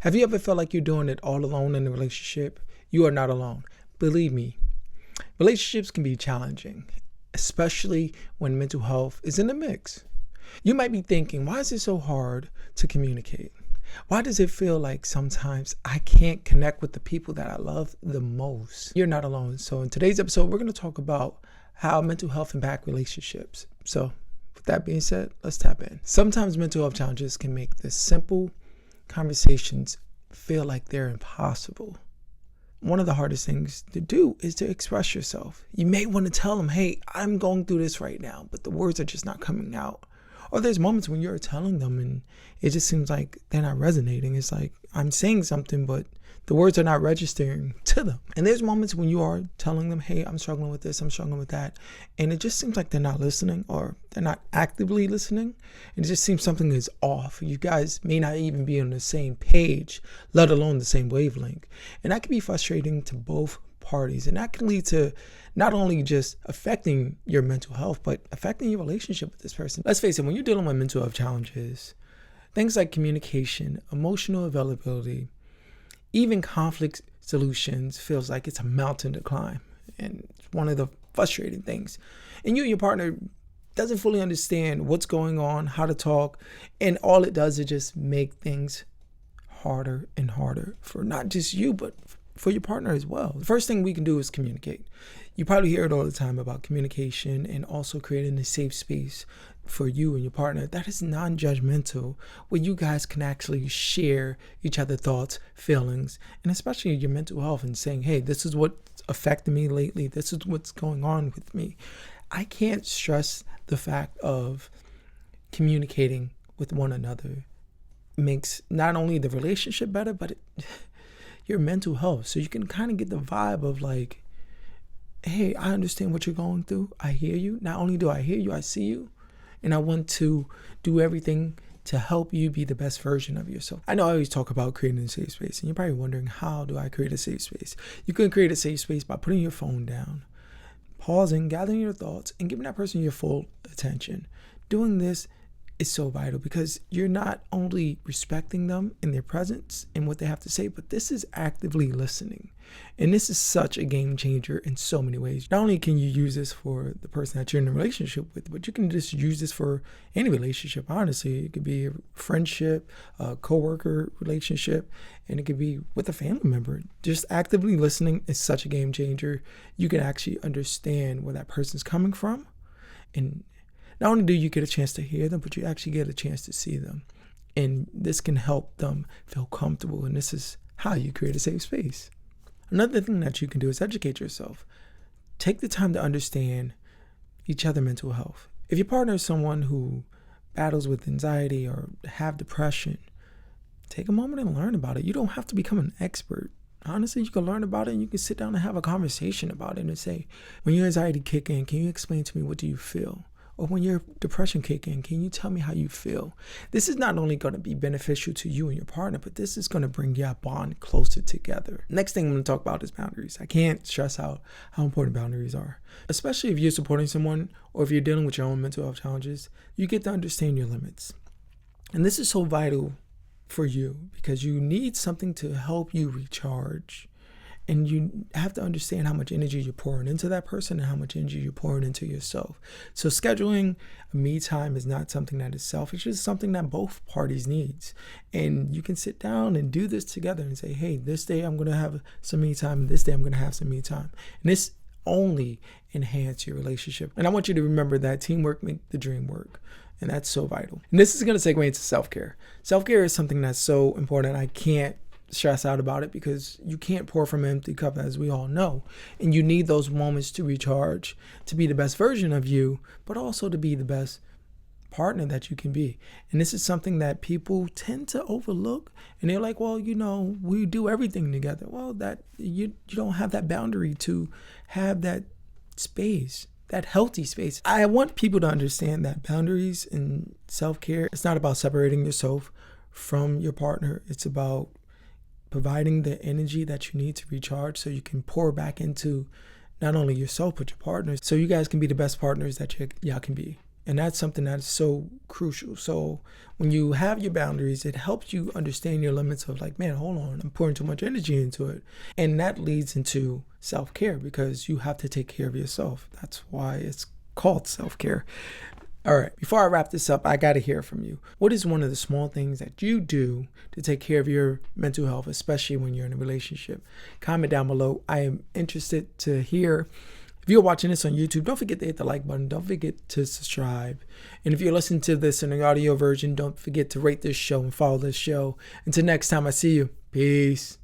Have you ever felt like you're doing it all alone in a relationship? You are not alone. Believe me, relationships can be challenging, especially when mental health is in the mix. You might be thinking, why is it so hard to communicate? Why does it feel like sometimes I can't connect with the people that I love the most? You're not alone. So in today's episode, we're going to talk about how mental health impacts relationships. So with that being said, let's tap in. Sometimes mental health challenges can make the simple conversations feel like they're impossible. One of the hardest things to do is to express yourself. You may want to tell them, hey, I'm going through this right now, but the words are just not coming out. Or there's moments when you're telling them and it just seems like they're not resonating. It's like I'm saying something, but the words are not registering to them. And there's moments when you are telling them, hey, I'm struggling with this, I'm struggling with that. And it just seems like they're not listening or they're not actively listening. And it just seems something is off. You guys may not even be on the same page, let alone the same wavelength. And that can be frustrating to both parties. And that can lead to not only just affecting your mental health, but affecting your relationship with this person. Let's face it, when you're dealing with mental health challenges, things like communication, emotional availability, even conflict solutions feels like it's a mountain to climb. And it's one of the frustrating things. And you and your partner doesn't fully understand what's going on, how to talk. And all it does is just make things harder and harder for not just you, but for your partner as well. The first thing we can do is communicate. You probably hear it all the time about communication and also creating a safe space for you and your partner that is non-judgmental, where you guys can actually share each other's thoughts, feelings, and especially your mental health, and saying, hey, this is what's affecting me lately. This is what's going on with me. I can't stress the fact of communicating with one another makes not only the relationship better, but your mental health. So you can kind of get the vibe of like, hey, I understand what you're going through. I hear you. Not only do I hear you, I see you. And I want to do everything to help you be the best version of yourself. I know I always talk about creating a safe space, and you're probably wondering, how do I create a safe space? You can create a safe space by putting your phone down, pausing, gathering your thoughts, and giving that person your full attention. Doing this is so vital because you're not only respecting them in their presence and what they have to say, but this is actively listening. And this is such a game changer in so many ways. Not only can you use this for the person that you're in a relationship with, but you can just use this for any relationship. Honestly, it could be a friendship, a coworker relationship, and it could be with a family member. Just actively listening is such a game changer. You can actually understand where that person's coming from, and not only do you get a chance to hear them, but you actually get a chance to see them. And this can help them feel comfortable. And this is how you create a safe space. Another thing that you can do is educate yourself. Take the time to understand each other's mental health. If your partner is someone who battles with anxiety or have depression, take a moment and learn about it. You don't have to become an expert. Honestly, you can learn about it and you can sit down and have a conversation about it and say, when your anxiety kick in, can you explain to me, what do you feel? Or when your depression kick in, can you tell me how you feel? This is not only going to be beneficial to you and your partner, but this is going to bring your bond closer together. Next thing I'm going to talk about is boundaries. I can't stress out how important boundaries are. Especially if you're supporting someone or if you're dealing with your own mental health challenges, you get to understand your limits. And this is so vital for you because you need something to help you recharge. And you have to understand how much energy you're pouring into that person and how much energy you're pouring into yourself. So scheduling a me time is not something that is selfish. It's something that both parties needs. And you can sit down and do this together and say, hey, this day I'm going to have some me time. And this day I'm going to have some me time. And this only enhance your relationship. And I want you to remember that teamwork makes the dream work. And that's so vital. And this is going to segue into self-care. Self-care is something that's so important. I can't stress out about it because you can't pour from an empty cup, as we all know. And you need those moments to recharge, to be the best version of you, but also to be the best partner that you can be. And this is something that people tend to overlook. And they're like, well, we do everything together. Well, that you don't have that boundary to have that space, that healthy space. I want people to understand that boundaries and self-care, it's not about separating yourself from your partner. It's about providing the energy that you need to recharge so you can pour back into not only yourself, but your partners, so you guys can be the best partners that y'all can be. And that's something that is so crucial. So when you have your boundaries, it helps you understand your limits of like, man, hold on, I'm pouring too much energy into it. And that leads into self-care because you have to take care of yourself. That's why it's called self-care. All right, before I wrap this up, I got to hear from you. What is one of the small things that you do to take care of your mental health, especially when you're in a relationship? Comment down below. I am interested to hear. If you're watching this on YouTube, don't forget to hit the like button. Don't forget to subscribe. And if you're listening to this in the audio version, don't forget to rate this show and follow this show. Until next time, I see you. Peace.